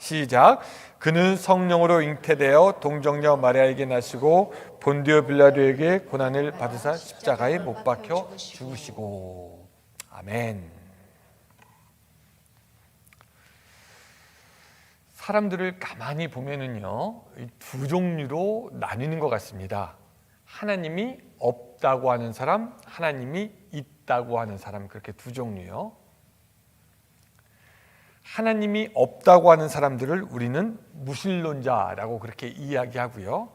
시작. 그는 성령으로 잉태되어 동정녀 마리아에게 나시고 본디오 빌라도에게 고난을 받으사 십자가에 못 박혀 죽으시고. 아멘. 사람들을 가만히 보면은요, 두 종류로 나뉘는 것 같습니다. 하나님이 없다고 하는 사람, 하나님이 있다고 하는 사람, 그렇게 두 종류요. 하나님이 없다고 하는 사람들을 우리는 무신론자라고 그렇게 이야기하고요.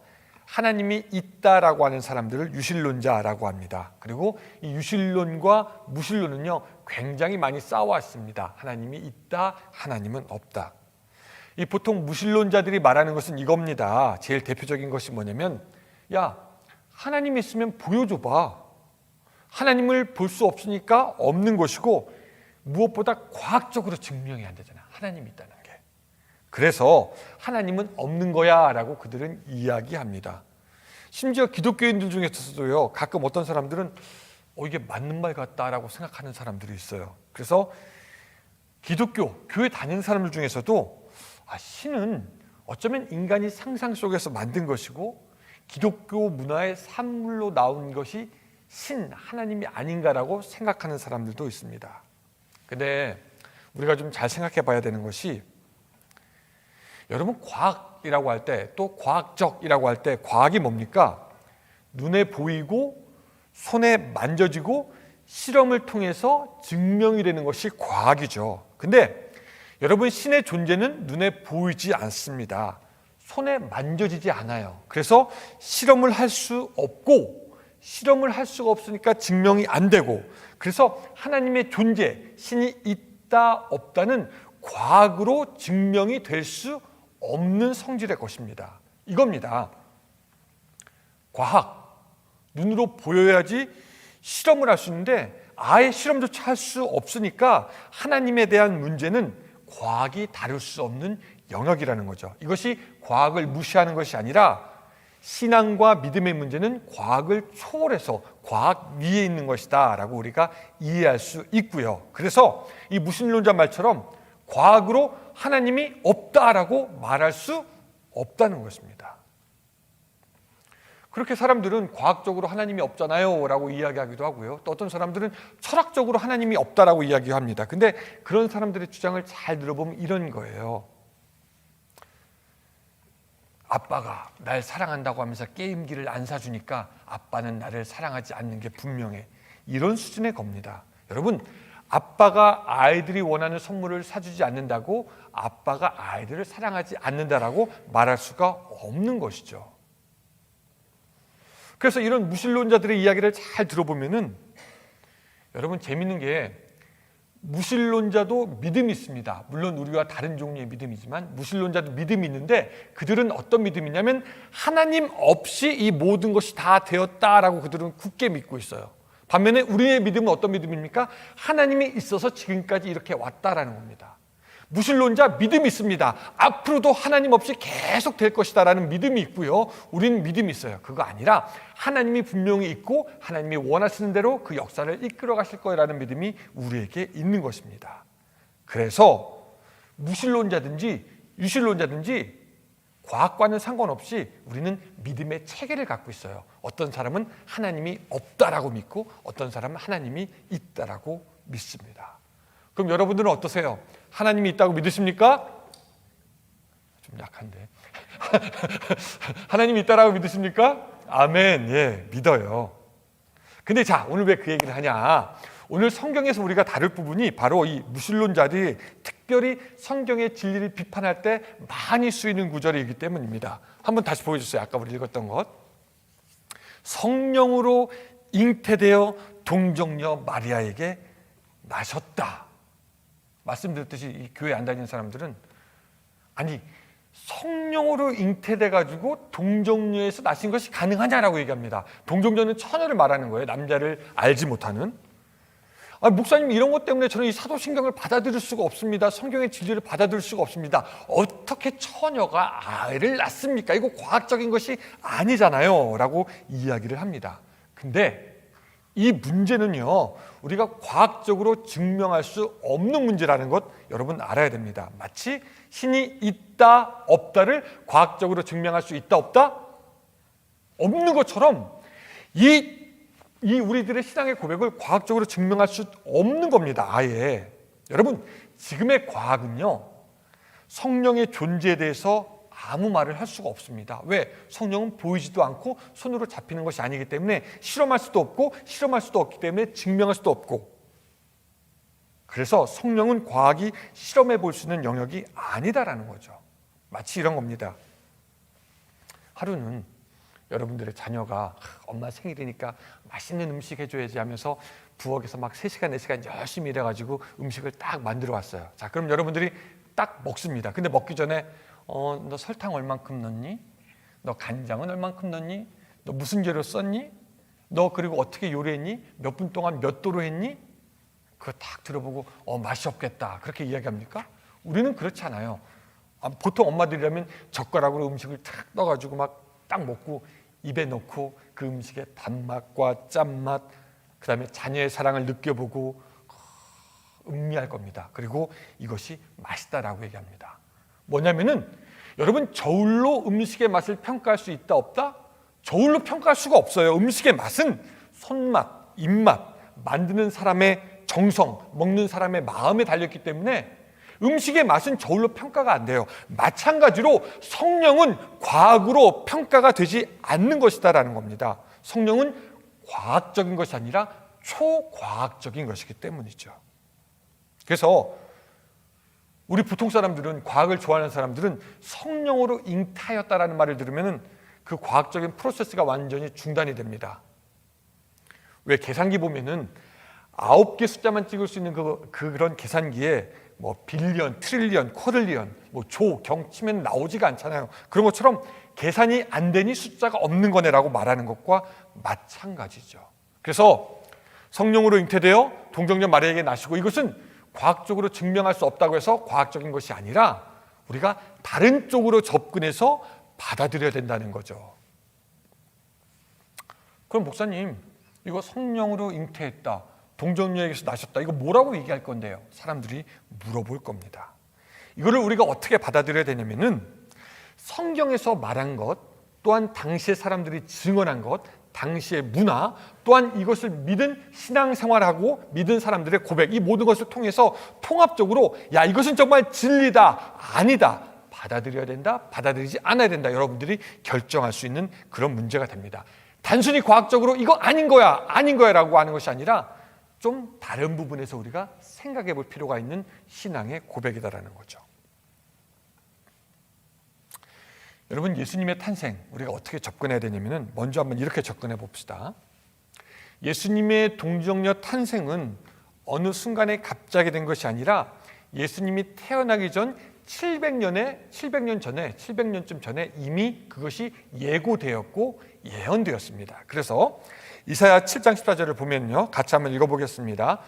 하나님이 있다라고 하는 사람들을 유신론자라고 합니다. 그리고 이 유신론과 무신론은요, 굉장히 많이 싸워왔습니다. 하나님이 있다, 하나님은 없다. 이 보통 무신론자들이 말하는 것은 이겁니다. 제일 대표적인 것이 뭐냐면, 야, 하나님이 있으면 보여줘봐. 하나님을 볼 수 없으니까 없는 것이고, 무엇보다 과학적으로 증명이 안 되잖아, 하나님이 있다는 게. 그래서 하나님은 없는 거야 라고 그들은 이야기합니다. 심지어 기독교인들 중에서도요, 가끔 어떤 사람들은 이게 맞는 말 같다라고 생각하는 사람들이 있어요. 그래서 기독교, 교회 다니는 사람들 중에서도 신은 어쩌면 인간이 상상 속에서 만든 것이고 기독교 문화의 산물로 나온 것이 신, 하나님이 아닌가라고 생각하는 사람들도 있습니다. 근데 우리가 좀 잘 생각해 봐야 되는 것이, 여러분 과학이라고 할 때, 또 과학적이라고 할 때 과학이 뭡니까? 눈에 보이고 손에 만져지고 실험을 통해서 증명이 되는 것이 과학이죠. 근데 여러분, 신의 존재는 눈에 보이지 않습니다. 손에 만져지지 않아요. 그래서 실험을 할 수 없고, 실험을 할 수가 없으니까 증명이 안 되고, 그래서 하나님의 존재, 신이 있다 없다는 과학으로 증명이 될 수 없는 성질의 것입니다. 이겁니다. 과학, 눈으로 보여야지 실험을 할 수 있는데 아예 실험조차 할 수 없으니까 하나님에 대한 문제는 과학이 다룰 수 없는 영역이라는 거죠. 이것이 과학을 무시하는 것이 아니라 신앙과 믿음의 문제는 과학을 초월해서 과학 위에 있는 것이다 라고 우리가 이해할 수 있고요. 그래서 이 무신론자 말처럼 과학으로 하나님이 없다라고 말할 수 없다는 것입니다. 그렇게 사람들은 과학적으로 하나님이 없잖아요 라고 이야기하기도 하고요. 또 어떤 사람들은 철학적으로 하나님이 없다라고 이야기합니다. 근데 그런 사람들의 주장을 잘 들어보면 이런 거예요. 아빠가 날 사랑한다고 하면서 게임기를 안 사주니까 아빠는 나를 사랑하지 않는 게 분명해. 이런 수준의 겁니다. 여러분, 아빠가 아이들이 원하는 선물을 사주지 않는다고 아빠가 아이들을 사랑하지 않는다라고 말할 수가 없는 것이죠. 그래서 이런 무신론자들의 이야기를 잘 들어보면은, 여러분 재밌는 게, 무신론자도 믿음이 있습니다. 물론 우리와 다른 종류의 믿음이지만 무신론자도 믿음이 있는데, 그들은 어떤 믿음이냐면 하나님 없이 이 모든 것이 다 되었다라고 그들은 굳게 믿고 있어요. 반면에 우리의 믿음은 어떤 믿음입니까? 하나님이 있어서 지금까지 이렇게 왔다라는 겁니다. 무신론자 믿음이 있습니다. 앞으로도 하나님 없이 계속 될 것이다 라는 믿음이 있고요. 우리는 믿음이 있어요. 그거 아니라 하나님이 분명히 있고 하나님이 원하시는 대로 그 역사를 이끌어 가실 거라는 믿음이 우리에게 있는 것입니다. 그래서 무신론자든지 유신론자든지 과학과는 상관없이 우리는 믿음의 체계를 갖고 있어요. 어떤 사람은 하나님이 없다라고 믿고 어떤 사람은 하나님이 있다라고 믿습니다. 그럼 여러분들은 어떠세요? 하나님이 있다고 믿으십니까? 좀 약한데. 하나님이 있다라고 믿으십니까? 아멘. 예, 믿어요. 근데 자, 오늘 왜 그 얘기를 하냐? 오늘 성경에서 우리가 다룰 부분이 바로 이 무신론자들이 특별히 성경의 진리를 비판할 때 많이 쓰이는 구절이기 때문입니다. 한번 다시 보여주세요. 아까 우리 읽었던 것. 성령으로 잉태되어 동정녀 마리아에게 나셨다. 말씀드렸듯이 이 교회 안 다니는 사람들은, 아니 성령으로 잉태돼가지고 동정녀에서 나신 것이 가능하냐라고 얘기합니다. 동정녀는 처녀를 말하는 거예요. 남자를 알지 못하는. 목사님, 이런 것 때문에 저는 이 사도신경을 받아들일 수가 없습니다. 성경의 진리를 받아들일 수가 없습니다. 어떻게 처녀가 아이를 낳습니까? 이거 과학적인 것이 아니잖아요 라고 이야기를 합니다. 근데 이 문제는요, 우리가 과학적으로 증명할 수 없는 문제라는 것 여러분 알아야 됩니다. 마치 신이 있다 없다를 과학적으로 증명할 수 있다 없다? 없는 것처럼 이 우리들의 신앙의 고백을 과학적으로 증명할 수 없는 겁니다. 아예. 여러분, 지금의 과학은요, 성령의 존재에 대해서 아무 말을 할 수가 없습니다. 왜? 성령은 보이지도 않고 손으로 잡히는 것이 아니기 때문에 실험할 수도 없고 실험할 수도 없기 때문에 증명할 수도 없고, 그래서 성령은 과학이 실험해 볼 수 있는 영역이 아니다라는 거죠. 마치 이런 겁니다. 하루는 여러분들의 자녀가 엄마 생일이니까 맛있는 음식 해줘야지 하면서 부엌에서 막 3시간, 4시간 열심히 일해가지고 음식을 딱 만들어 왔어요. 자, 그럼 여러분들이 딱 먹습니다. 근데 먹기 전에 너 설탕 얼만큼 넣니? 너 간장은 얼만큼 넣니? 너 무슨 재료 썼니? 너 그리고 어떻게 요리했니? 몇 분 동안 몇 도로 했니? 그거 딱 들어보고 맛이 없겠다 그렇게 이야기합니까? 우리는 그렇지 않아요. 보통 엄마들이라면 젓가락으로 음식을 탁 떠가지고 막 딱 먹고 입에 넣고 그 음식의 단맛과 짠맛, 그 다음에 자녀의 사랑을 느껴보고 음미할 겁니다. 그리고 이것이 맛있다라고 얘기합니다. 뭐냐면은 여러분, 저울로 음식의 맛을 평가할 수 있다 없다? 저울로 평가할 수가 없어요. 음식의 맛은 손맛, 입맛, 만드는 사람의 정성, 먹는 사람의 마음에 달렸기 때문에 음식의 맛은 저울로 평가가 안 돼요. 마찬가지로 성령은 과학으로 평가가 되지 않는 것이다라는 겁니다. 성령은 과학적인 것이 아니라 초과학적인 것이기 때문이죠. 그래서 우리 보통 사람들은, 과학을 좋아하는 사람들은 성령으로 잉태하였다라는 말을 들으면 그 과학적인 프로세스가 완전히 중단이 됩니다. 왜? 계산기 보면은 9개 숫자만 찍을 수 있는 그런 계산기에 뭐 빌리언, 트릴리언, 쿼들리언, 뭐 조, 경 치면 나오지가 않잖아요. 그런 것처럼 계산이 안 되니 숫자가 없는 거네라고 말하는 것과 마찬가지죠. 그래서 성령으로 잉태되어 동정녀 마리아에게 나시고, 이것은 과학적으로 증명할 수 없다고 해서 과학적인 것이 아니라 우리가 다른 쪽으로 접근해서 받아들여야 된다는 거죠. 그럼 목사님, 이거 성령으로 잉태했다, 동정녀에게서 나셨다, 이거 뭐라고 얘기할 건데요? 사람들이 물어볼 겁니다. 이거를 우리가 어떻게 받아들여야 되냐면은, 성경에서 말한 것, 또한 당시의 사람들이 증언한 것, 당시의 문화, 또한 이것을 믿은 신앙생활하고 믿은 사람들의 고백, 이 모든 것을 통해서 통합적으로 야, 이것은 정말 진리다, 아니다, 받아들여야 된다, 받아들이지 않아야 된다, 여러분들이 결정할 수 있는 그런 문제가 됩니다. 단순히 과학적으로 이거 아닌 거야, 아닌 거야 라고 하는 것이 아니라 좀 다른 부분에서 우리가 생각해 볼 필요가 있는 신앙의 고백이다라는 거죠. 여러분, 예수님의 탄생, 우리가 어떻게 접근해야 되냐면, 먼저 한번 이렇게 접근해 봅시다. 예수님의 동정녀 탄생은 어느 순간에 갑자기 된 것이 아니라 예수님이 태어나기 전 700년쯤 전에 이미 그것이 예고되었고 예언되었습니다. 그래서 이사야 7장 14절을 보면요, 같이 한번 읽어보겠습니다.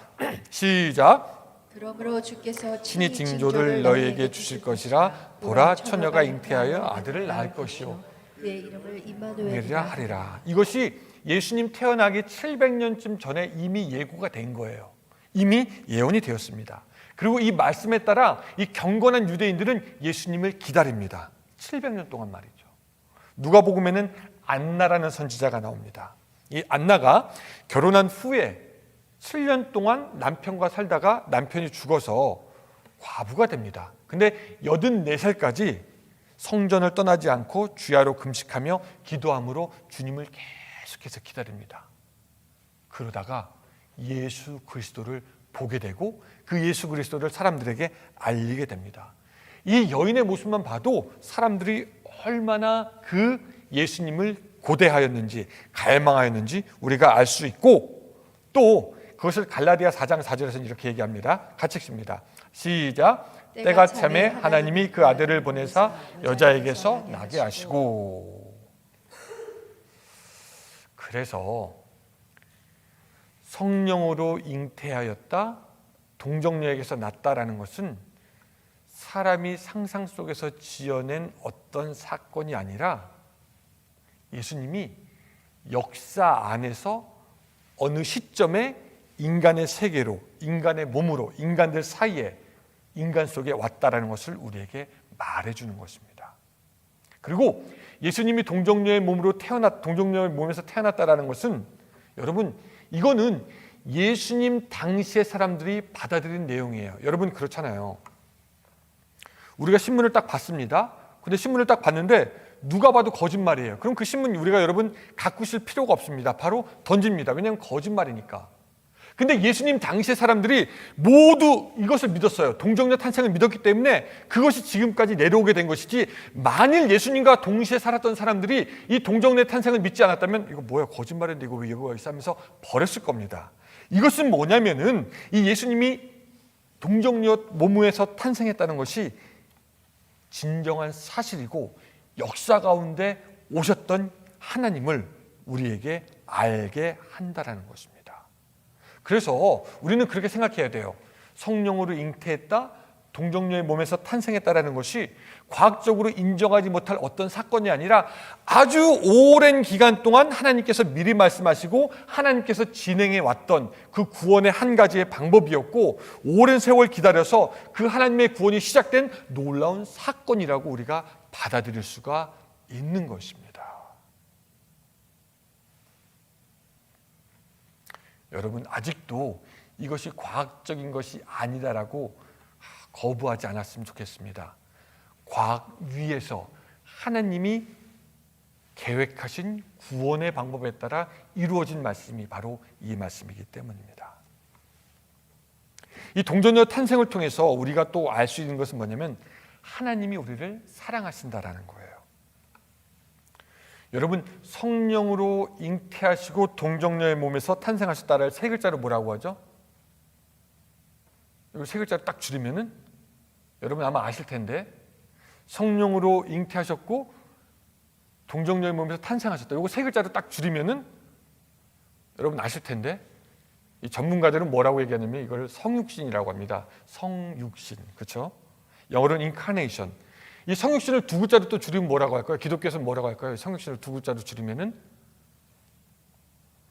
시작. 그러므로 주께서 친히 징조를 너희에게 주실 것이라. 보라, 처녀가 잉태하여 아들을 낳을 것이요 그의 이름을 임마누엘이라 임마누엘이라 하리라. 이것이 예수님 태어나기 700년쯤 전에 이미 예고가 된 거예요. 이미 예언이 되었습니다. 그리고 이 말씀에 따라 이 경건한 유대인들은 예수님을 기다립니다. 700년 동안 말이죠. 누가복음에는 안나라는 선지자가 나옵니다. 이 안나가 결혼한 후에 7년 동안 남편과 살다가 남편이 죽어서 과부가 됩니다. 근데 84살까지 성전을 떠나지 않고 주야로 금식하며 기도함으로 주님을 계속해서 기다립니다. 그러다가 예수 그리스도를 보게 되고 그 예수 그리스도를 사람들에게 알리게 됩니다. 이 여인의 모습만 봐도 사람들이 얼마나 그 예수님을 고대하였는지, 갈망하였는지 우리가 알 수 있고, 또 그것을 갈라디아 4장 4절에서는 이렇게 얘기합니다. 같이 읽습니다. 시작. 때가 참에 하나님이 그 아들을 보내사 여자에게서 나게 하시고. 그래서 성령으로 잉태하였다, 동정녀에게서 났다라는 것은 사람이 상상 속에서 지어낸 어떤 사건이 아니라 예수님이 역사 안에서 어느 시점에 인간의 세계로, 인간의 몸으로, 인간들 사이에, 인간 속에 왔다라는 것을 우리에게 말해주는 것입니다. 그리고 예수님이 동정녀의 몸에서 태어났다라는 것은, 여러분, 이거는 예수님 당시의 사람들이 받아들인 내용이에요. 여러분, 그렇잖아요. 우리가 신문을 딱 봤습니다. 근데 신문을 딱 봤는데 누가 봐도 거짓말이에요. 그럼 그 신문 우리가 여러분 가꾸실 필요가 없습니다. 바로 던집니다. 왜냐하면 거짓말이니까. 근데 예수님 당시의 사람들이 모두 이것을 믿었어요. 동정녀 탄생을 믿었기 때문에 그것이 지금까지 내려오게 된 것이지, 만일 예수님과 동시에 살았던 사람들이 이 동정녀 탄생을 믿지 않았다면 이거 뭐야, 거짓말인데 이거 왜 여기가 있어 하면서 버렸을 겁니다. 이것은 뭐냐면은 이 예수님이 동정녀 몸에서 탄생했다는 것이 진정한 사실이고 역사 가운데 오셨던 하나님을 우리에게 알게 한다라는 것입니다. 그래서 우리는 그렇게 생각해야 돼요. 성령으로 잉태했다, 동정녀의 몸에서 탄생했다라는 것이 과학적으로 인정하지 못할 어떤 사건이 아니라 아주 오랜 기간 동안 하나님께서 미리 말씀하시고 하나님께서 진행해 왔던 그 구원의 한 가지의 방법이었고, 오랜 세월 기다려서 그 하나님의 구원이 시작된 놀라운 사건이라고 우리가 받아들일 수가 있는 것입니다. 여러분, 아직도 이것이 과학적인 것이 아니다라고 거부하지 않았으면 좋겠습니다. 과학 위에서 하나님이 계획하신 구원의 방법에 따라 이루어진 말씀이 바로 이 말씀이기 때문입니다. 이 동정녀 탄생을 통해서 우리가 또 알 수 있는 것은 뭐냐면 하나님이 우리를 사랑하신다라는 거예요. 여러분, 성령으로 잉태하시고 동정녀의 몸에서 탄생하셨다를 세 글자로 뭐라고 하죠? 이거 세 글자로 딱 줄이면은, 여러분 아마 아실 텐데, 성령으로 잉태하셨고 동정녀의 몸에서 탄생하셨다. 이거 세 글자로 딱 줄이면은 여러분 아실 텐데, 이 전문가들은 뭐라고 얘기하냐면 이걸 성육신이라고 합니다. 성육신, 그렇죠? 영어로는 incarnation. 이 성육신을 두 글자로 또 줄이면 뭐라고 할까요? 기독교에서는 뭐라고 할까요? 성육신을 두 글자로 줄이면은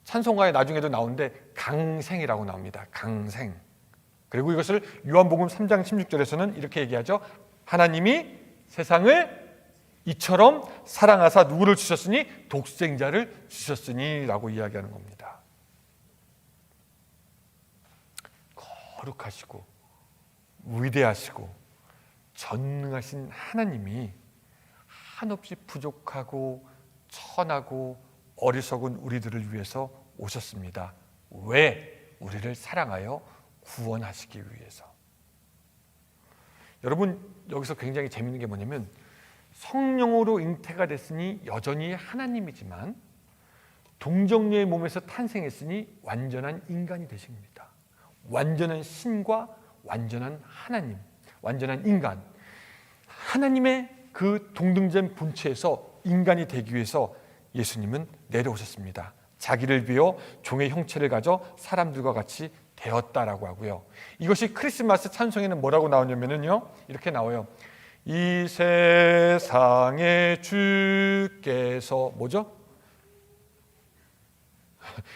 찬송가에 나중에도 나오는데 강생이라고 나옵니다. 강생. 그리고 이것을 요한복음 3장 16절에서는 이렇게 얘기하죠. 하나님이 세상을 이처럼 사랑하사 누구를 주셨으니? 독생자를 주셨으니 라고 이야기하는 겁니다. 거룩하시고 위대하시고 전능하신 하나님이 한없이 부족하고 천하고 어리석은 우리들을 위해서 오셨습니다. 왜? 우리를 사랑하여 구원하시기 위해서. 여러분, 여기서 굉장히 재밌는 게 뭐냐면 성령으로 잉태가 됐으니 여전히 하나님이지만 동정녀의 몸에서 탄생했으니 완전한 인간이 되신 겁니다. 완전한 신과 완전한 하나님, 완전한 인간, 하나님의 그 동등된 본체에서 인간이 되기 위해서 예수님은 내려오셨습니다. 자기를 비워 종의 형체를 가져 사람들과 같이 되었다라고 하고요. 이것이 크리스마스 찬송에는 뭐라고 나오냐면요, 이렇게 나와요. 이 세상에 주께서 뭐죠?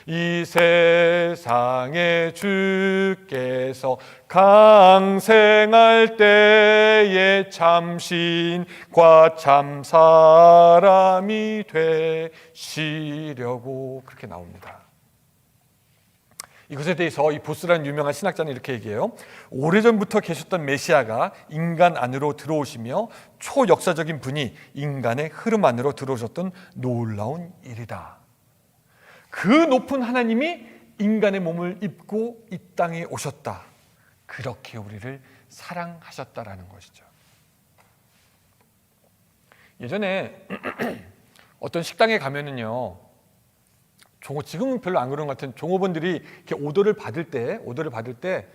이 세상에 주께서 강생할 때에 참신과 참사람이 되시려고, 그렇게 나옵니다. 이것에 대해서 이 보스라는 유명한 신학자는 이렇게 얘기해요. 오래전부터 계셨던 메시아가 인간 안으로 들어오시며 초역사적인 분이 인간의 흐름 안으로 들어오셨던 놀라운 일이다. 그 높은 하나님이 인간의 몸을 입고 이 땅에 오셨다. 그렇게 우리를 사랑하셨다라는 것이죠. 예전에 어떤 식당에 가면은요, 지금은 별로 안 그런 것 같은 종업원들이 이렇게 오더를 받을 때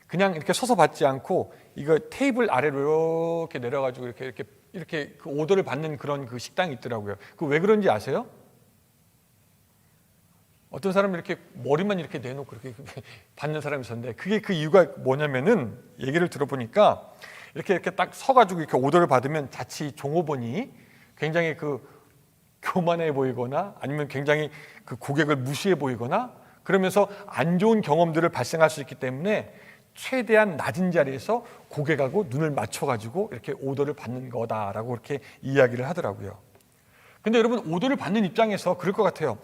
그냥 이렇게 서서 받지 않고 이거 테이블 아래로 이렇게 내려가지고 이렇게 그 오더를 받는 그런 그 식당이 있더라고요. 그 왜 그런지 아세요? 어떤 사람은 이렇게 머리만 이렇게 내놓고 이렇게 받는 사람이 있었는데, 그게 그 이유가 뭐냐면은, 얘기를 들어보니까 이렇게 딱 서가지고 이렇게 오더를 받으면 자칫 종업원이 굉장히 그 교만해 보이거나 아니면 굉장히 그 고객을 무시해 보이거나 그러면서 안 좋은 경험들을 발생할 수 있기 때문에 최대한 낮은 자리에서 고개가고 눈을 맞춰가지고 이렇게 오더를 받는 거다라고 이렇게 이야기를 하더라고요. 근데 여러분, 오더를 받는 입장에서 그럴 것 같아요.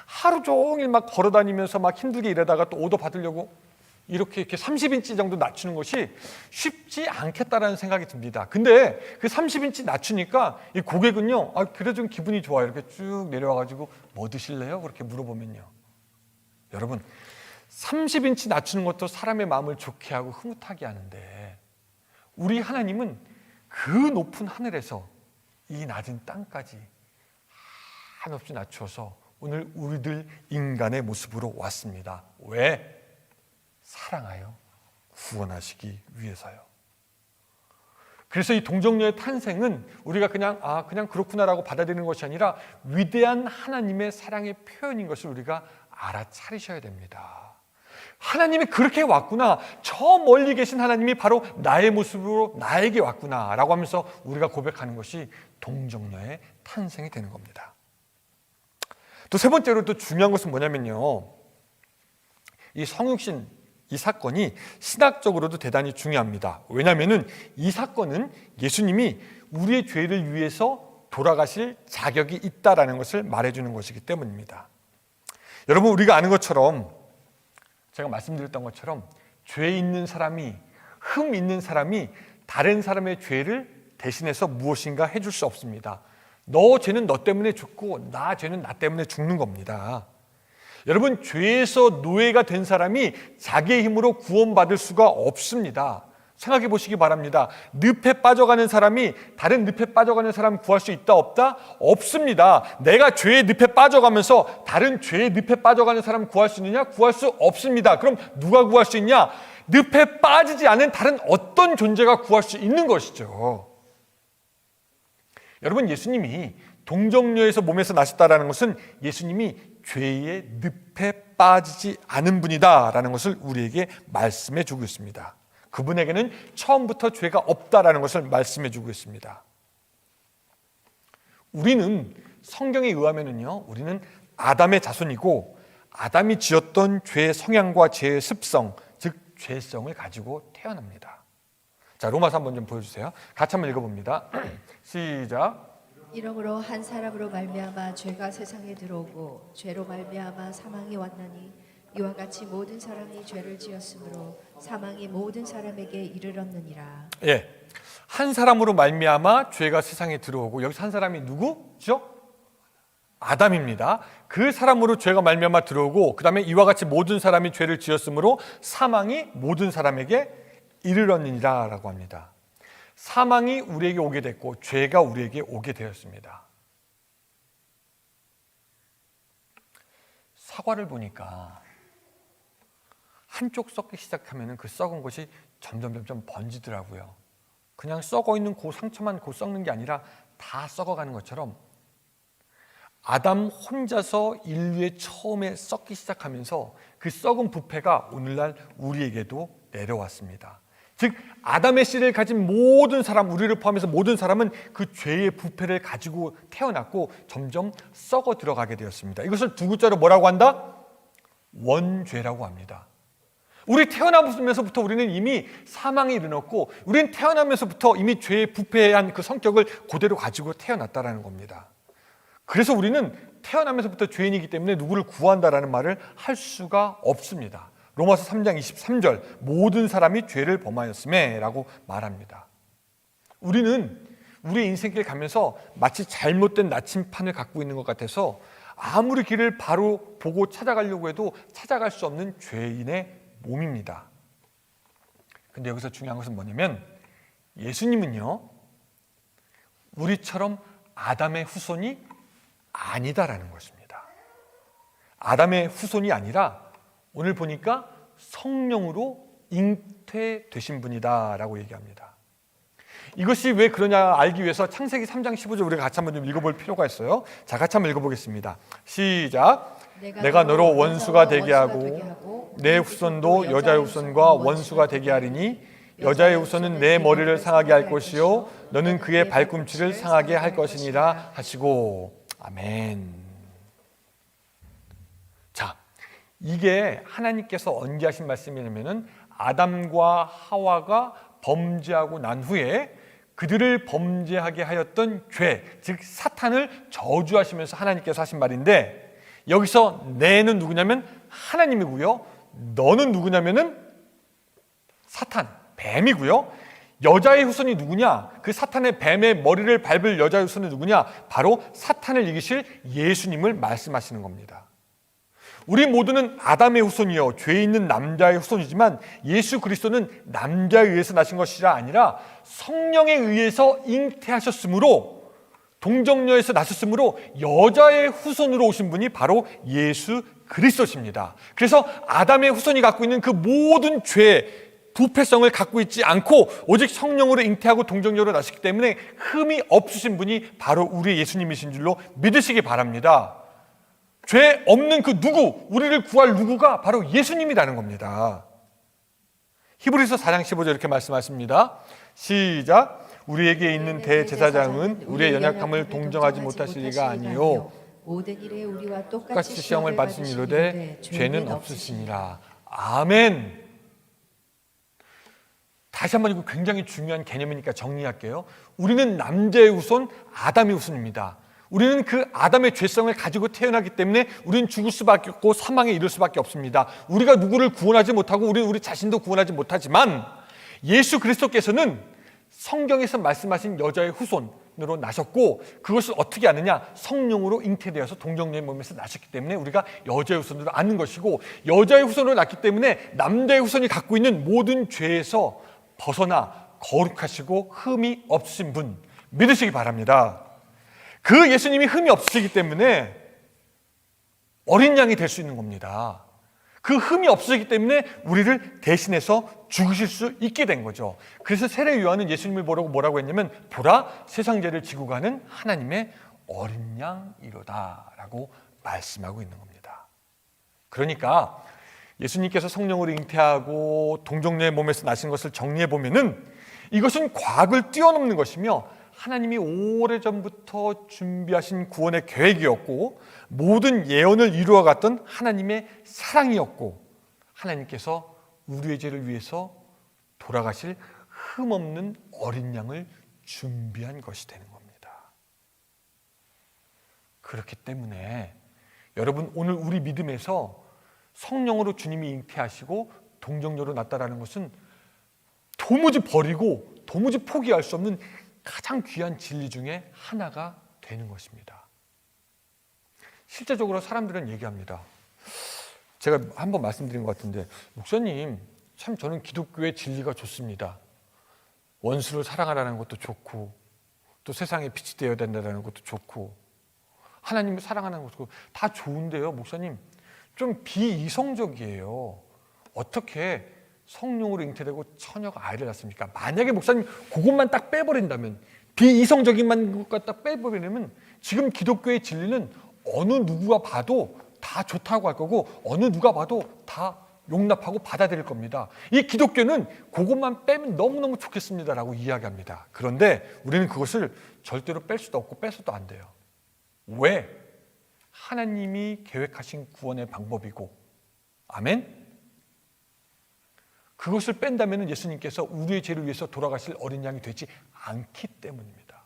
하루 종일 막 걸어다니면서 막 힘들게 일하다가 또 오더 받으려고 이렇게 30인치 정도 낮추는 것이 쉽지 않겠다라는 생각이 듭니다. 근데 그 30인치 낮추니까 이 고객은요, 그래도 좀 기분이 좋아요. 이렇게 쭉 내려와가지고 뭐 드실래요? 그렇게 물어보면요. 여러분, 30인치 낮추는 것도 사람의 마음을 좋게 하고 흐뭇하게 하는데 우리 하나님은 그 높은 하늘에서 이 낮은 땅까지 한없이 낮춰서 오늘 우리들 인간의 모습으로 왔습니다. 왜? 사랑하여 구원하시기 위해서요. 그래서 이 동정녀의 탄생은 우리가 그냥 그렇구나라고 받아들이는 것이 아니라 위대한 하나님의 사랑의 표현인 것을 우리가 알아차리셔야 됩니다. 하나님이 그렇게 왔구나, 저 멀리 계신 하나님이 바로 나의 모습으로 나에게 왔구나 라고 하면서 우리가 고백하는 것이 동정녀의 탄생이 되는 겁니다. 또 세 번째로 또 중요한 것은 뭐냐면요, 이 성육신 이 사건이 신학적으로도 대단히 중요합니다. 왜냐하면 이 사건은 예수님이 우리의 죄를 위해서 돌아가실 자격이 있다라는 것을 말해주는 것이기 때문입니다. 여러분, 우리가 아는 것처럼, 제가 말씀드렸던 것처럼 죄 있는 사람이, 흠 있는 사람이 다른 사람의 죄를 대신해서 무엇인가 해줄 수 없습니다. 너 죄는 너 때문에 죽고 나 죄는 나 때문에 죽는 겁니다. 여러분, 죄에서 노예가 된 사람이 자기의 힘으로 구원받을 수가 없습니다. 생각해 보시기 바랍니다. 늪에 빠져가는 사람이 다른 늪에 빠져가는 사람 구할 수 있다 없다? 없습니다. 내가 죄의 늪에 빠져가면서 다른 죄의 늪에 빠져가는 사람 구할 수 있느냐? 구할 수 없습니다. 그럼 누가 구할 수 있냐? 늪에 빠지지 않은 다른 어떤 존재가 구할 수 있는 것이죠. 여러분, 예수님이 동정녀에서 몸에서 나셨다라는 것은 예수님이 죄의 늪에 빠지지 않은 분이다라는 것을 우리에게 말씀해 주고 있습니다. 그분에게는 처음부터 죄가 없다라는 것을 말씀해 주고 있습니다. 우리는 성경에 의하면은요, 우리는 아담의 자손이고 아담이 지었던 죄의 성향과 죄의 습성, 즉 죄성을 가지고 태어납니다. 자, 로마서 한번 좀 보여주세요. 같이 한번 읽어봅니다. 시작. 이러므로 한 사람으로 말미암아 죄가 세상에 들어오고 죄로 말미암아 사망이 왔나니 이와 같이 모든 사람이 죄를 지었으므로 사망이 모든 사람에게 이르렀느니라. 예, 한 사람으로 말미암아 죄가 세상에 들어오고, 여기서 한 사람이 누구죠? 아담입니다. 그 사람으로 죄가 말미암아 들어오고, 그 다음에 이와 같이 모든 사람이 죄를 지었으므로 사망이 모든 사람에게 이르렀느니라 라고 합니다. 사망이 우리에게 오게 됐고 죄가 우리에게 오게 되었습니다. 사과를 보니까 한쪽 썩기 시작하면 그 썩은 것이 점점 번지더라고요. 그냥 썩어 있는 그 상처만 썩는 게 아니라 다 썩어가는 것처럼 아담 혼자서 인류의 처음에 썩기 시작하면서 그 썩은 부패가 오늘날 우리에게도 내려왔습니다. 즉 아담의 씨를 가진 모든 사람, 우리를 포함해서 모든 사람은 그 죄의 부패를 가지고 태어났고 점점 썩어 들어가게 되었습니다. 이것을 두 글자로 뭐라고 한다? 원죄라고 합니다. 우리 태어나면서부터 우리는 이미 사망에 이르렀고, 우리는 태어나면서부터 이미 죄의 부패한 그 성격을 그대로 가지고 태어났다라는 겁니다. 그래서 우리는 태어나면서부터 죄인이기 때문에 누구를 구한다라는 말을 할 수가 없습니다. 로마서 3장 23절 모든 사람이 죄를 범하였음에 라고 말합니다. 우리는 우리 인생길 가면서 마치 잘못된 나침판을 갖고 있는 것 같아서 아무리 길을 바로 보고 찾아가려고 해도 찾아갈 수 없는 죄인의 몸입니다. 근데 여기서 중요한 것은 뭐냐면 예수님은요, 우리처럼 아담의 후손이 아니다라는 것입니다. 아담의 후손이 아니라 오늘 보니까 성령으로 잉태되신 분이다라고 얘기합니다. 이것이 왜 그러냐 알기 위해서 창세기 3장 15절 우리가 같이 한번 좀 읽어볼 필요가 있어요. 자, 같이 한번 읽어보겠습니다. 시작. 내가 너로 원수가 되게 하고 내 후손도 여자의 후손과 원수가 되게 하리니 여자의 후손은 내 머리를 상하게 할 것이요 너는 그의 발꿈치를 상하게 할 것이니라 하시고. 아멘. 자, 이게 하나님께서 언제 하신 말씀이냐면은 아담과 하와가 범죄하고 난 후에 그들을 범죄하게 하였던 죄, 즉 사탄을 저주하시면서 하나님께서 하신 말인데, 여기서 내는 누구냐면 하나님이고요, 너는 누구냐면은 사탄, 뱀이고요. 여자의 후손이 누구냐? 그 사탄의 뱀의 머리를 밟을 여자의 후손이 누구냐? 바로 사탄을 이기실 예수님을 말씀하시는 겁니다. 우리 모두는 아담의 후손이요, 죄 있는 남자의 후손이지만 예수 그리스도는 남자에 의해서 나신 것이 아니라 성령에 의해서 잉태하셨으므로, 동정녀에서 나셨으므로 여자의 후손으로 오신 분이 바로 예수 그리스도십니다. 그래서 아담의 후손이 갖고 있는 그 모든 죄, 부패성을 갖고 있지 않고 오직 성령으로 잉태하고 동정녀로 나셨기 때문에 흠이 없으신 분이 바로 우리 예수님이신 줄로 믿으시기 바랍니다. 죄 없는 그 누구, 우리를 구할 누구가 바로 예수님이라는 겁니다. 히브리서 4장 15절 이렇게 말씀하십니다. 시작. 우리에게 있는 대제사장은 우리의 연약함을 동정하지 못하실 리가 아니요 모든 일에 우리와 똑같이 시험을 받으신 이로되 죄는 없으시니라. 아멘. 다시 한번 이거 굉장히 중요한 개념이니까 정리할게요. 우리는 남자의 후손, 아담의 후손입니다. 우리는 그 아담의 죄성을 가지고 태어나기 때문에 우리는 죽을 수밖에 없고 사망에 이를 수밖에 없습니다. 우리가 누구를 구원하지 못하고 우리는 우리 자신도 구원하지 못하지만 예수 그리스도께서는 성경에서 말씀하신 여자의 후손으로 나셨고, 그것을 어떻게 아느냐? 성령으로 잉태되어서 동정녀의 몸에서 나셨기 때문에 우리가 여자의 후손으로 아는 것이고, 여자의 후손으로 났기 때문에 남자의 후손이 갖고 있는 모든 죄에서 벗어나 거룩하시고 흠이 없으신 분 믿으시기 바랍니다. 그 예수님이 흠이 없으시기 때문에 어린 양이 될 수 있는 겁니다. 그 흠이 없으시기 때문에 우리를 대신해서 죽으실 수 있게 된 거죠. 그래서 세례 요한은 예수님을 보라고 뭐라고 했냐면, 보라 세상 죄를 지고 가는 하나님의 어린 양이로다 라고 말씀하고 있는 겁니다. 그러니까 예수님께서 성령으로 잉태하고 동정녀의 몸에서 나신 것을 정리해 보면은 이것은 과학을 뛰어넘는 것이며 하나님이 오래전부터 준비하신 구원의 계획이었고, 모든 예언을 이루어갔던 하나님의 사랑이었고, 하나님께서 우리의 죄를 위해서 돌아가실 흠없는 어린 양을 준비한 것이 되는 겁니다. 그렇기 때문에 여러분, 오늘 우리 믿음에서 성령으로 주님이 잉태하시고 동정녀로 났다라는 것은 도무지 버리고 도무지 포기할 수 없는 가장 귀한 진리 중에 하나가 되는 것입니다. 실제적으로 사람들은 얘기합니다. 제가 한번 말씀드린 것 같은데, 목사님, 참 저는 기독교의 진리가 좋습니다. 원수를 사랑하라는 것도 좋고, 또 세상에 빛이 되어야 된다는 것도 좋고, 하나님을 사랑하는 것도 다 좋은데요, 목사님, 좀 비이성적이에요. 어떻게 성령으로 잉태되고 처녀가 아이를 낳습니까? 만약에 목사님 그것만 딱 빼버린다면, 비이성적인 것만 딱 빼버리면 지금 기독교의 진리는 어느 누구가 봐도 다 좋다고 할 거고, 어느 누가 봐도 다 용납하고 받아들일 겁니다. 이 기독교는 그것만 빼면 너무너무 좋겠습니다라고 이야기합니다. 그런데 우리는 그것을 절대로 뺄 수도 없고 빼서도 안 돼요. 왜? 하나님이 계획하신 구원의 방법이고, 아멘? 그것을 뺀다면 예수님께서 우리의 죄를 위해서 돌아가실 어린 양이 되지 않기 때문입니다.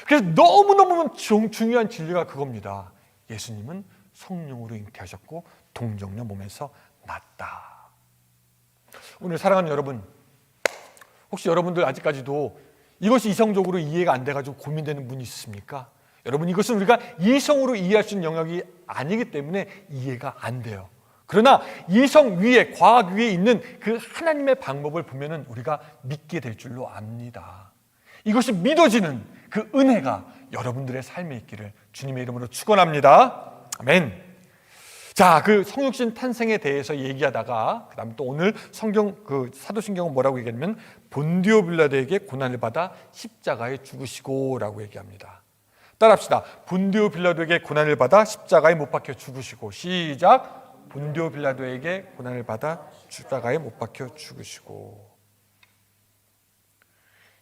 그래서 너무너무 중요한 진리가 그겁니다. 예수님은 성령으로 잉태하셨고 동정녀 몸에서 났다. 오늘 사랑하는 여러분, 혹시 여러분들 아직까지도 이것이 이성적으로 이해가 안 돼가지고 고민되는 분이 있습니까? 여러분, 이것은 우리가 이성으로 이해할 수 있는 영역이 아니기 때문에 이해가 안 돼요. 그러나 이성 위에, 과학 위에 있는 그 하나님의 방법을 보면은 우리가 믿게 될 줄로 압니다. 이것이 믿어지는 그 은혜가 여러분들의 삶에 있기를 주님의 이름으로 축원합니다. 아멘. 자, 그 성육신 탄생에 대해서 얘기하다가 그다음 또 오늘 성경 그 사도신경은 뭐라고 얘기하냐면 본디오 빌라도에게 고난을 받아 십자가에 죽으시고라고 얘기합니다. 따라합시다. 본디오 빌라도에게 고난을 받아 십자가에 못 박혀 죽으시고. 시작. 본디오 빌라도에게 고난을 받아 십자가에 못 박혀 죽으시고.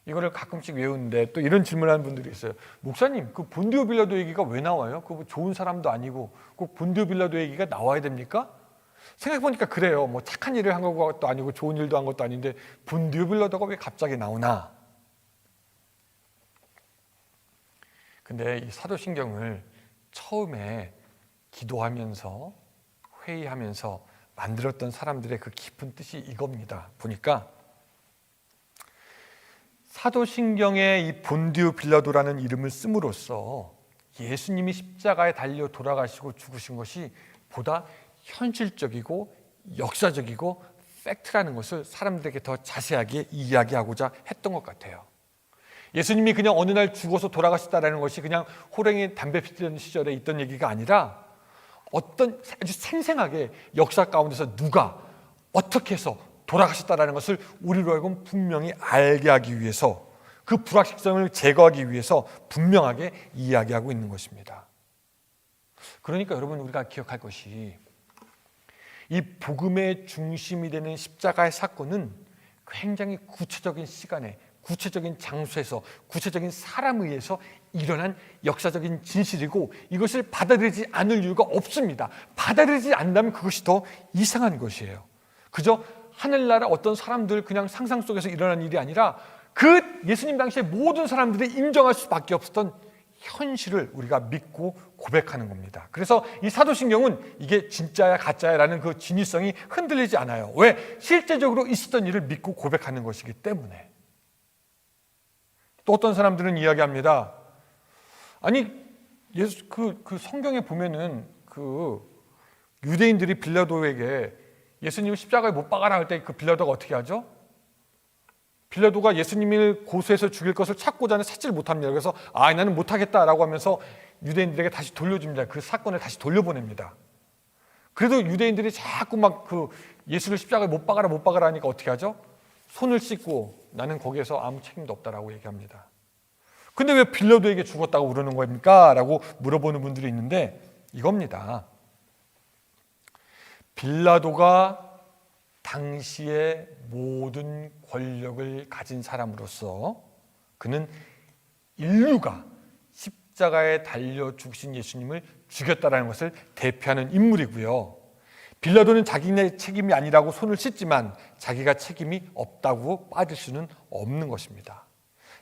이거를 가끔씩 외우는데 또 이런 질문하는 분들이 있어요. 목사님, 그 본디오 빌라도 얘기가 왜 나와요? 그 좋은 사람도 아니고 꼭 본디오 빌라도 얘기가 나와야 됩니까? 생각해보니까 그래요. 뭐 착한 일을 한 것도 아니고 좋은 일도 한 것도 아닌데 본디오 빌라도가 왜 갑자기 나오나? 근데 이 사도신경을 처음에 기도하면서 회의하면서 만들었던 사람들의 그 깊은 뜻이 이겁니다. 보니까 사도신경에 이 본디오 빌라도라는 이름을 씀으로써 예수님이 십자가에 달려 돌아가시고 죽으신 것이 보다 현실적이고 역사적이고 팩트라는 것을 사람들에게 더 자세하게 이야기하고자 했던 것 같아요. 예수님이 그냥 어느 날 죽어서 돌아가셨다라는 것이 그냥 호랭이 담배 피던 시절에 있던 얘기가 아니라 어떤 아주 생생하게 역사 가운데서 누가 어떻게 해서 돌아가셨다라는 것을 우리로 하여금 분명히 알게 하기 위해서, 그 불확실성을 제거하기 위해서 분명하게 이야기하고 있는 것입니다. 그러니까 여러분, 우리가 기억할 것이 이 복음의 중심이 되는 십자가의 사건은 굉장히 구체적인 시간에, 구체적인 장소에서, 구체적인 사람에 의해서 일어난 역사적인 진실이고, 이것을 받아들이지 않을 이유가 없습니다. 받아들이지 않는다면 그것이 더 이상한 것이에요. 그저 하늘나라 어떤 사람들 그냥 상상 속에서 일어난 일이 아니라 그 예수님 당시에 모든 사람들이 인정할 수밖에 없었던 현실을 우리가 믿고 고백하는 겁니다. 그래서 이 사도신경은 이게 진짜야 가짜야라는 그 진위성이 흔들리지 않아요. 왜? 실제적으로 있었던 일을 믿고 고백하는 것이기 때문에. 또 어떤 사람들은 이야기합니다. 아니, 예수 그 성경에 보면은 그 유대인들이 빌라도에게 예수님을 십자가에 못 박아라 할 때 그 빌라도가 어떻게 하죠? 빌라도가 예수님을 고소해서 죽일 것을 찾고자 하는 찾지를 못합니다. 그래서 나는 못하겠다라고 하면서 유대인들에게 다시 돌려줍니다. 그 사건을 다시 돌려보냅니다. 그래도 유대인들이 자꾸 막 그 예수를 십자가에 못 박아라 하니까 어떻게 하죠? 손을 씻고 나는 거기에서 아무 책임도 없다라고 얘기합니다. 근데 왜 빌라도에게 죽었다고 그러는 겁니까? 라고 물어보는 분들이 있는데 이겁니다. 빌라도가 당시의 모든 권력을 가진 사람으로서 그는 인류가 십자가에 달려 죽으신 예수님을 죽였다라는 것을 대표하는 인물이고요. 빌라도는 자기네 책임이 아니라고 손을 씻지만 자기가 책임이 없다고 빠질 수는 없는 것입니다.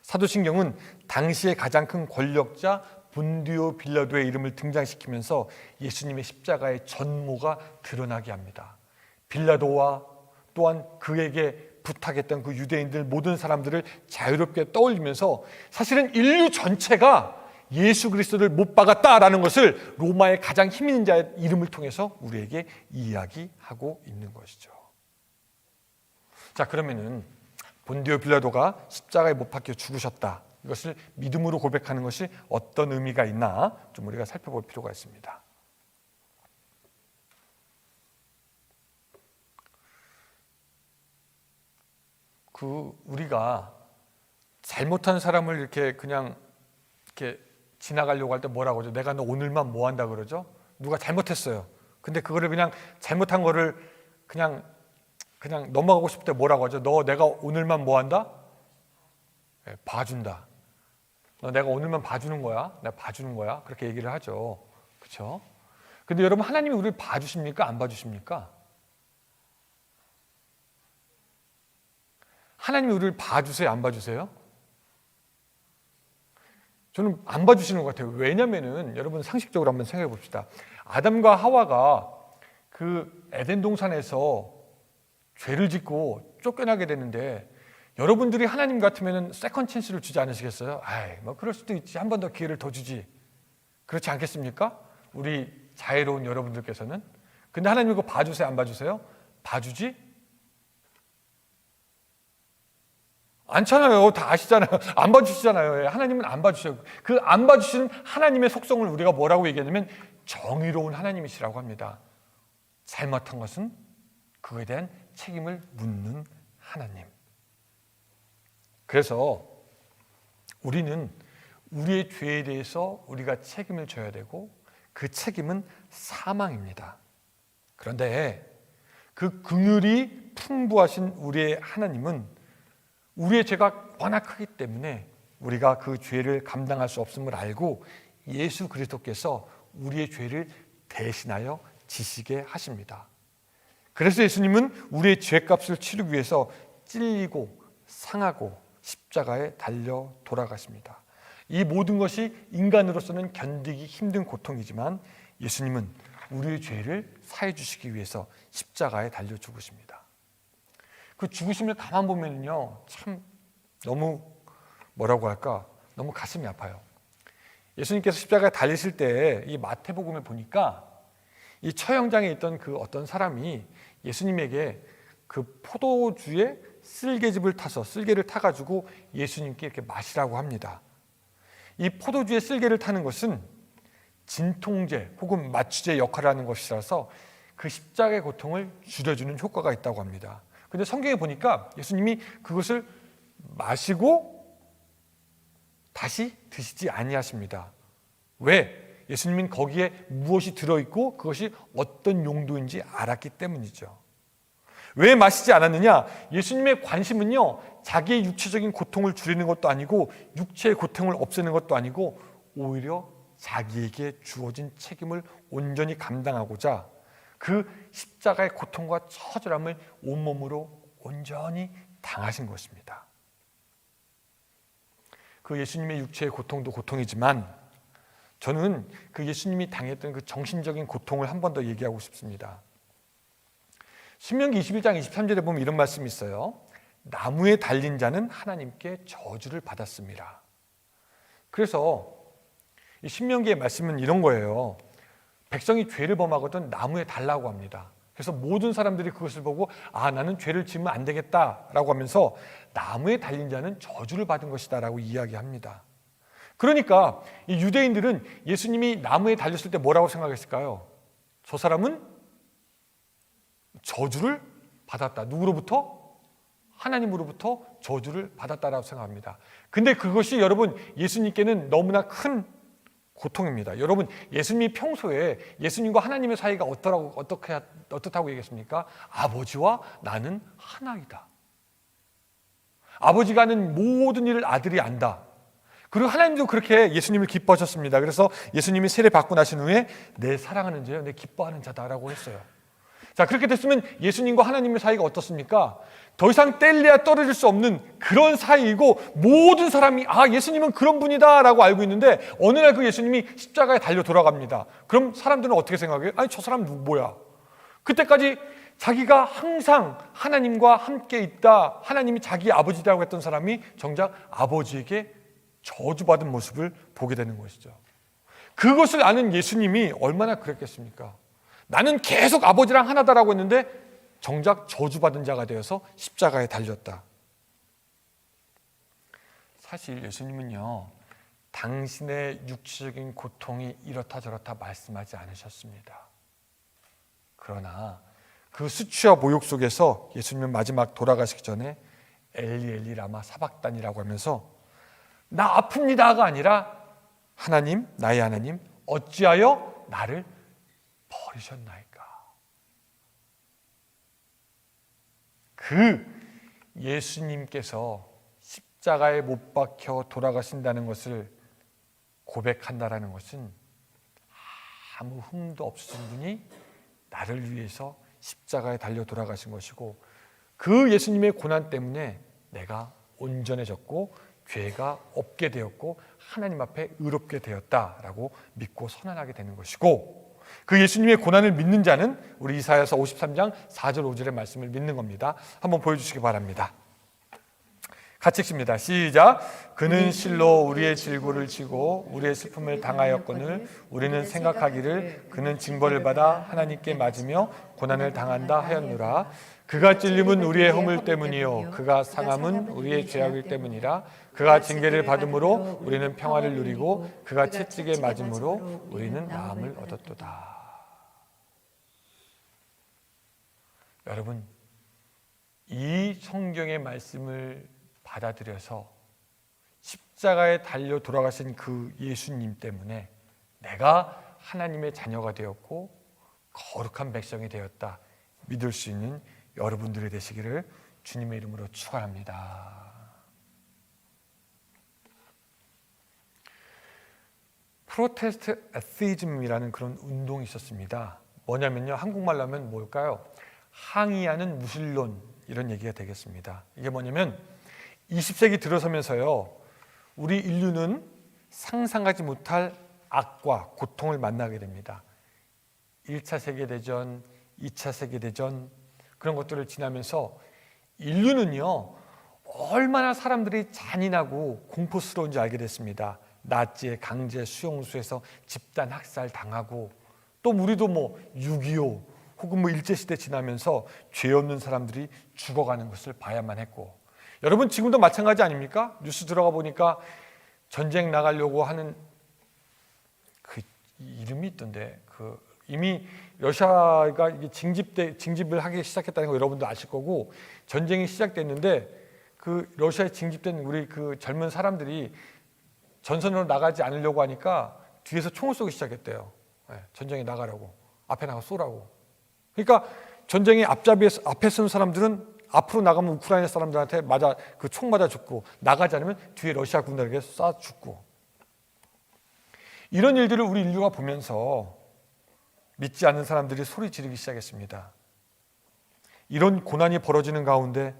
사도신경은 당시의 가장 큰 권력자 본디오 빌라도의 이름을 등장시키면서 예수님의 십자가의 전모가 드러나게 합니다. 빌라도와 또한 그에게 부탁했던 그 유대인들 모든 사람들을 자유롭게 떠올리면서 사실은 인류 전체가 예수 그리스도를 못 박았다라는 것을 로마의 가장 힘 있는 자의 이름을 통해서 우리에게 이야기하고 있는 것이죠. 자, 그러면은 본디오 빌라도가 십자가에 못 박혀 죽으셨다, 이것을 믿음으로 고백하는 것이 어떤 의미가 있나 좀 우리가 살펴볼 필요가 있습니다. 우리가 잘못한 사람을 이렇게 그냥 이렇게 지나가려고 할 때 뭐라고 하죠? 내가 너 오늘만 뭐 한다 그러죠? 누가 잘못했어요. 근데 그거를 그냥 잘못한 거를 그냥 넘어가고 싶을 때 뭐라고 하죠? 너 내가 오늘만 뭐 한다? 네, 봐준다. 너 내가 오늘만 봐주는 거야? 내가 봐주는 거야? 그렇게 얘기를 하죠. 그렇죠? 근데 여러분, 하나님이 우리를 봐주십니까? 안 봐주십니까? 하나님이 우리를 봐주세요? 안 봐주세요? 저는 안 봐주시는 것 같아요. 왜냐면은 여러분, 상식적으로 한번 생각해 봅시다. 아담과 하와가 그 에덴 동산에서 죄를 짓고 쫓겨나게 되는데 여러분들이 하나님 같으면은 세컨 찬스를 주지 않으시겠어요? 뭐 그럴 수도 있지. 한 번 더 기회를 더 주지. 그렇지 않겠습니까? 우리 자애로운 여러분들께서는. 근데 하나님 이거 봐주세요? 안 봐주세요? 봐주지? 않잖아요. 다 아시잖아요. 안 봐주시잖아요. 하나님은 안 봐주셔요. 그 안 봐주시는 하나님의 속성을 우리가 뭐라고 얘기하냐면 정의로운 하나님이시라고 합니다. 잘못한 것은 그거에 대한 책임을 묻는 하나님. 그래서 우리는 우리의 죄에 대해서 우리가 책임을 져야 되고 그 책임은 사망입니다. 그런데 그 긍휼이 풍부하신 우리의 하나님은 우리의 죄가 워낙 크기 때문에 우리가 그 죄를 감당할 수 없음을 알고 예수 그리스도께서 우리의 죄를 대신하여 지시게 하십니다. 그래서 예수님은 우리의 죄값을 치르기 위해서 찔리고 상하고 십자가에 달려 돌아가십니다. 이 모든 것이 인간으로서는 견디기 힘든 고통이지만 예수님은 우리의 죄를 사해 주시기 위해서 십자가에 달려 죽으십니다. 그 죽으심을 가만 보면요, 참 너무 뭐라고 할까? 너무 가슴이 아파요. 예수님께서 십자가에 달리실 때 이 마태복음에 보니까 이 처형장에 있던 그 어떤 사람이 예수님에게 그 포도주에 쓸개즙을 타서 쓸개를 타가지고 예수님께 이렇게 마시라고 합니다. 이 포도주에 쓸개를 타는 것은 진통제 혹은 마취제 역할을 하는 것이라서 그 십자가의 고통을 줄여주는 효과가 있다고 합니다. 근데 성경에 보니까 예수님이 그것을 마시고 다시 드시지 아니하십니다. 왜? 예수님은 거기에 무엇이 들어있고 그것이 어떤 용도인지 알았기 때문이죠. 왜 마시지 않았느냐? 예수님의 관심은요, 자기의 육체적인 고통을 줄이는 것도 아니고 육체의 고통을 없애는 것도 아니고 오히려 자기에게 주어진 책임을 온전히 감당하고자 그 십자가의 고통과 처절함을 온몸으로 온전히 당하신 것입니다. 그 예수님의 육체의 고통도 고통이지만 저는 그 예수님이 당했던 그 정신적인 고통을 한 번 더 얘기하고 싶습니다. 신명기 21장 23절에 보면 이런 말씀이 있어요. 나무에 달린 자는 하나님께 저주를 받았습니다. 그래서 이 신명기의 말씀은 이런 거예요. 백성이 죄를 범하거든 나무에 달라고 합니다. 그래서 모든 사람들이 그것을 보고 나는 죄를 지으면 안 되겠다라고 하면서 나무에 달린 자는 저주를 받은 것이다 라고 이야기합니다. 그러니까 이 유대인들은 예수님이 나무에 달렸을 때 뭐라고 생각했을까요? 저 사람은 저주를 받았다. 누구로부터? 하나님으로부터 저주를 받았다라고 생각합니다. 근데 그것이 여러분 예수님께는 너무나 큰 고통입니다. 여러분 예수님이 평소에 예수님과 하나님의 사이가 어떻다고 얘기했습니까? 아버지와 나는 하나이다. 아버지가 하는 모든 일을 아들이 안다. 그리고 하나님도 그렇게 예수님을 기뻐하셨습니다. 그래서 예수님이 세례 받고 나신 후에 내 사랑하는 자요, 내 기뻐하는 자다라고 했어요. 자, 그렇게 됐으면 예수님과 하나님의 사이가 어떻습니까? 더 이상 뗄래야 떨어질 수 없는 그런 사이이고 모든 사람이 예수님은 그런 분이다 라고 알고 있는데 어느 날 그 예수님이 십자가에 달려 돌아갑니다. 그럼 사람들은 어떻게 생각해요? 저 사람 뭐야? 그때까지 자기가 항상 하나님과 함께 있다, 하나님이 자기 아버지라고 했던 사람이 정작 아버지에게 저주받은 모습을 보게 되는 것이죠. 그것을 아는 예수님이 얼마나 그랬겠습니까? 나는 계속 아버지랑 하나다라고 했는데 정작 저주받은 자가 되어서 십자가에 달렸다. 사실 예수님은요, 당신의 육체적인 고통이 이렇다 저렇다 말씀하지 않으셨습니다. 그러나 그 수치와 모욕 속에서 예수님은 마지막 돌아가시기 전에 엘리 엘리 라마 사박단이라고 하면서 나 아픕니다가 아니라 하나님, 나의 하나님 어찌하여 나를 버리셨나이까. 그 예수님께서 십자가에 못 박혀 돌아가신다는 것을 고백한다라는 것은 아무 흠도 없으신 분이 나를 위해서 십자가에 달려 돌아가신 것이고 그 예수님의 고난 때문에 내가 온전해졌고 죄가 없게 되었고 하나님 앞에 의롭게 되었다라고 믿고 선언하게 되는 것이고 그 예수님의 고난을 믿는 자는 우리 이사야서 53장 4절 5절의 말씀을 믿는 겁니다. 한번 보여주시기 바랍니다. 같이 읽습니다. 시작. 그는 실로 우리의 질고를 지고 우리의 슬픔을 당하였거늘 우리는 생각하기를 그는 징벌을 받아 하나님께 맞으며 고난을 당한다 하였노라. 그가 찔림은 우리의 허물 때문이요 그가 상함은 우리의 죄악일 때문이라. 그가 징계를 받음으로 우리는 평화를 누리고 그가 채찍에 맞음으로 우리는 나음을 얻었도다. 여러분, 이 성경의 말씀을 받아들여서 십자가에 달려 돌아가신 그 예수님 때문에 내가 하나님의 자녀가 되었고 거룩한 백성이 되었다 믿을 수 있는 여러분들이 되시기를 주님의 이름으로 축원합니다. 프로테스트 에세이즘이라는 그런 운동이 있었습니다. 뭐냐면요, 한국말로 하면 뭘까요? 항의하는 무신론, 이런 얘기가 되겠습니다. 이게 뭐냐면 20세기 들어서면서요, 우리 인류는 상상하지 못할 악과 고통을 만나게 됩니다. 1차 세계대전, 2차 세계대전, 그런 것들을 지나면서 인류는요, 얼마나 사람들이 잔인하고 공포스러운지 알게 됐습니다. 나치의 강제 수용소에서 집단 학살 당하고, 또 우리도 6.25 혹은 일제시대 지나면서 죄 없는 사람들이 죽어가는 것을 봐야만 했고, 여러분 지금도 마찬가지 아닙니까? 뉴스 들어가 보니까 전쟁 나가려고 하는 그 이름이 있던데, 이미 러시아가 징집을 하기 시작했다는 거 여러분도 아실 거고, 전쟁이 시작됐는데 그 러시아에 징집된 우리 그 젊은 사람들이 전선으로 나가지 않으려고 하니까 뒤에서 총을 쏘기 시작했대요. 전쟁에 나가라고, 앞에 나가 쏘라고. 그러니까 전쟁의 앞에 서는 사람들은 앞으로 나가면 우크라이나 사람들한테 총 맞아 죽고, 나가지 않으면 뒤에 러시아 군단에게 쏴 죽고. 이런 일들을 우리 인류가 보면서 믿지 않는 사람들이 소리 지르기 시작했습니다. 이런 고난이 벌어지는 가운데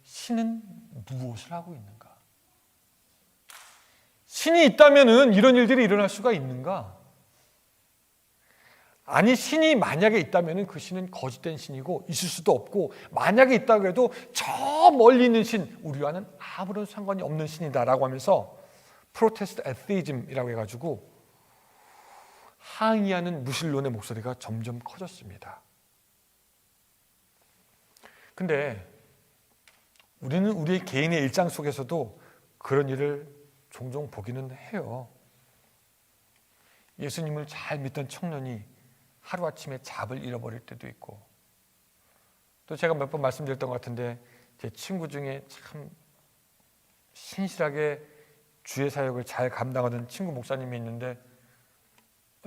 신은 무엇을 하고 있는가? 신이 있다면은 이런 일들이 일어날 수가 있는가? 아니, 신이 만약에 있다면은 그 신은 거짓된 신이고 있을 수도 없고, 만약에 있다고 해도 저 멀리 있는 신, 우리와는 아무런 상관이 없는 신이다라고 하면서 프로테스트 에티즘이라고 해가지고 항의하는 무신론의 목소리가 점점 커졌습니다. 근데 우리는 우리의 개인의 일상 속에서도 그런 일을 종종 보기는 해요. 예수님을 잘 믿던 청년이 하루아침에 잡을 잃어버릴 때도 있고, 또 제가 몇 번 말씀드렸던 것 같은데 제 친구 중에 참 신실하게 주의 사역을 잘 감당하던 친구 목사님이 있는데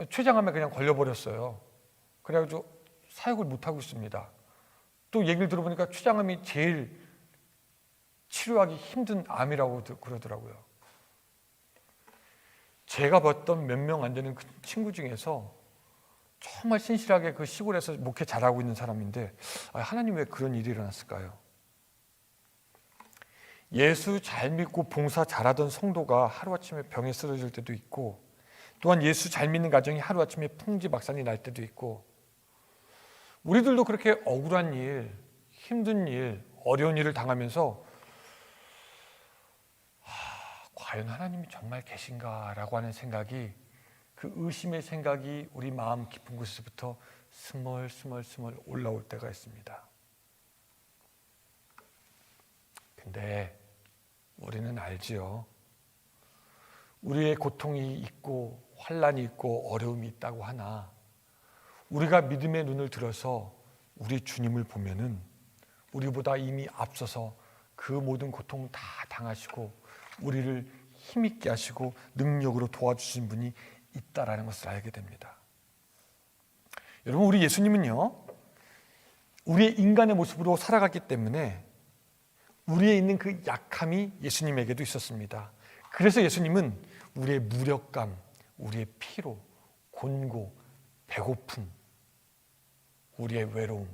췌장암에 그냥 걸려버렸어요. 그래가지고 사역을 못하고 있습니다. 또 얘기를 들어보니까 췌장암이 제일 치료하기 힘든 암이라고 그러더라고요. 제가 봤던 몇 명 안 되는 그 친구 중에서 정말 신실하게 그 시골에서 목회 잘하고 있는 사람인데, 하나님 왜 그런 일이 일어났을까요? 예수 잘 믿고 봉사 잘하던 성도가 하루아침에 병에 쓰러질 때도 있고, 또한 예수 잘 믿는 가정이 하루아침에 풍지박산이 날 때도 있고, 우리들도 그렇게 억울한 일, 힘든 일, 어려운 일을 당하면서 과연 하나님이 정말 계신가라고 하는 생각이, 그 의심의 생각이 우리 마음 깊은 곳에서부터 스멀스멀 올라올 때가 있습니다. 근데 우리는 알지요. 우리의 고통이 있고 환난이 있고 어려움이 있다고 하나, 우리가 믿음의 눈을 들어서 우리 주님을 보면은 우리보다 이미 앞서서 그 모든 고통 다 당하시고 우리를 힘있게 하시고 능력으로 도와주신 분이 있다라는 것을 알게 됩니다. 여러분, 우리 예수님은요, 우리의 인간의 모습으로 살아갔기 때문에 우리에 있는 그 약함이 예수님에게도 있었습니다. 그래서 예수님은 우리의 무력감, 우리의 피로, 곤고, 배고픔, 우리의 외로움,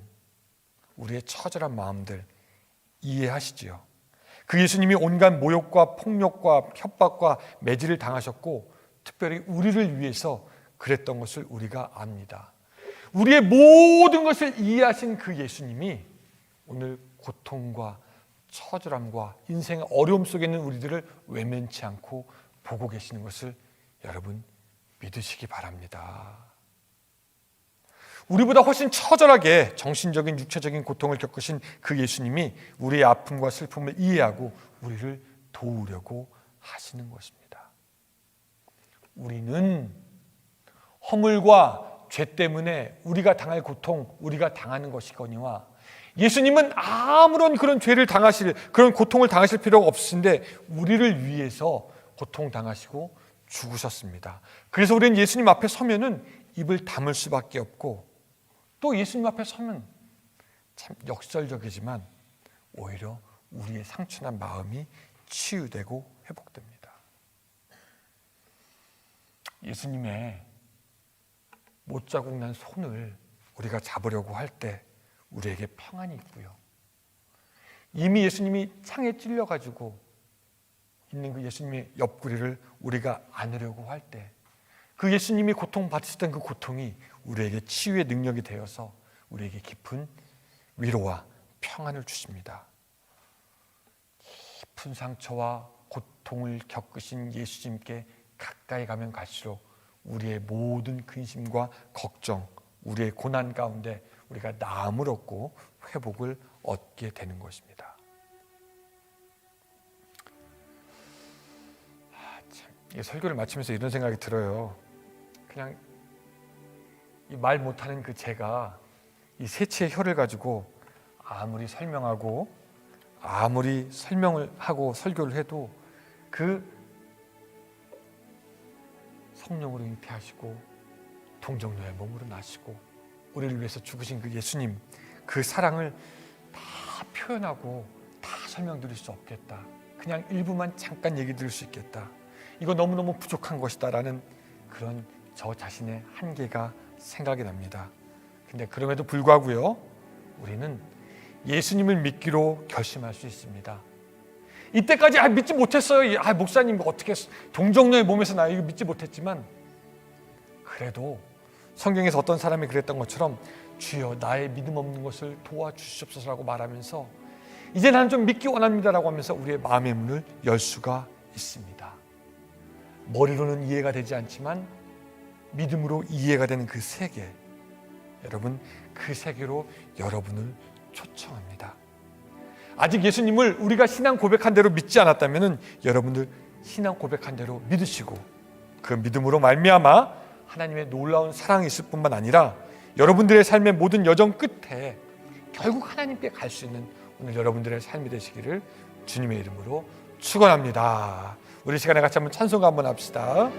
우리의 처절한 마음들 이해하시지요. 그 예수님이 온갖 모욕과 폭력과 협박과 매질을 당하셨고, 특별히 우리를 위해서 그랬던 것을 우리가 압니다. 우리의 모든 것을 이해하신 그 예수님이 오늘 고통과 처절함과 인생의 어려움 속에 있는 우리들을 외면치 않고 보고 계시는 것을 여러분 믿으시기 바랍니다. 우리보다 훨씬 처절하게 정신적인 육체적인 고통을 겪으신 그 예수님이 우리의 아픔과 슬픔을 이해하고 우리를 도우려고 하시는 것입니다. 우리는 허물과 죄 때문에 우리가 당할 고통, 우리가 당하는 것이거니와, 예수님은 아무런 그런 죄를 당하실, 그런 고통을 당하실 필요가 없으신데 우리를 위해서 고통 당하시고 죽으셨습니다. 그래서 우리는 예수님 앞에 서면은 입을 다물 수밖에 없고, 또 예수님 앞에 서면 참 역설적이지만 오히려 우리의 상처난 마음이 치유되고 회복됩니다. 예수님의 못자국 난 손을 우리가 잡으려고 할 때 우리에게 평안이 있고요. 이미 예수님이 창에 찔려가지고 있는 그 예수님의 옆구리를 우리가 안으려고 할 때 그 예수님이 고통받으셨던 그 고통이 우리에게 치유의 능력이 되어서 우리에게 깊은 위로와 평안을 주십니다. 깊은 상처와 고통을 겪으신 예수님께 가까이 가면 갈수록 우리의 모든 근심과 걱정, 우리의 고난 가운데 우리가 나음을 얻고 회복을 얻게 되는 것입니다. 이 설교를 마치면서 이런 생각이 들어요. 그냥 이 말 못하는 그 제가 이 세치의 혀를 가지고 아무리 설명하고 아무리 설명을 하고 설교를 해도 그 성령으로 잉태하시고 동정녀의 몸으로 나시고 우리를 위해서 죽으신 그 예수님, 그 사랑을 다 표현하고 다 설명드릴 수 없겠다. 그냥 일부만 잠깐 얘기 드릴 수 있겠다. 이거 너무너무 부족한 것이다 라는 그런 저 자신의 한계가 생각이 납니다. 근데 그럼에도 불구하고요, 우리는 예수님을 믿기로 결심할 수 있습니다. 이때까지 믿지 못했어요. 목사님 어떻게 동정녀의 몸에서 나 이거 믿지 못했지만, 그래도 성경에서 어떤 사람이 그랬던 것처럼 주여 나의 믿음 없는 것을 도와주시옵소서라고 말하면서 이제 나는 좀 믿기 원합니다라고 하면서 우리의 마음의 문을 열 수가 있습니다. 머리로는 이해가 되지 않지만 믿음으로 이해가 되는 그 세계, 여러분 그 세계로 여러분을 초청합니다. 아직 예수님을 우리가 신앙 고백한 대로 믿지 않았다면 여러분들 신앙 고백한 대로 믿으시고 그 믿음으로 말미암아 하나님의 놀라운 사랑이 있을 뿐만 아니라 여러분들의 삶의 모든 여정 끝에 결국 하나님께 갈 수 있는 오늘 여러분들의 삶이 되시기를 주님의 이름으로 축원합니다. 우리 시간에 같이 한번 찬송가 한번 합시다.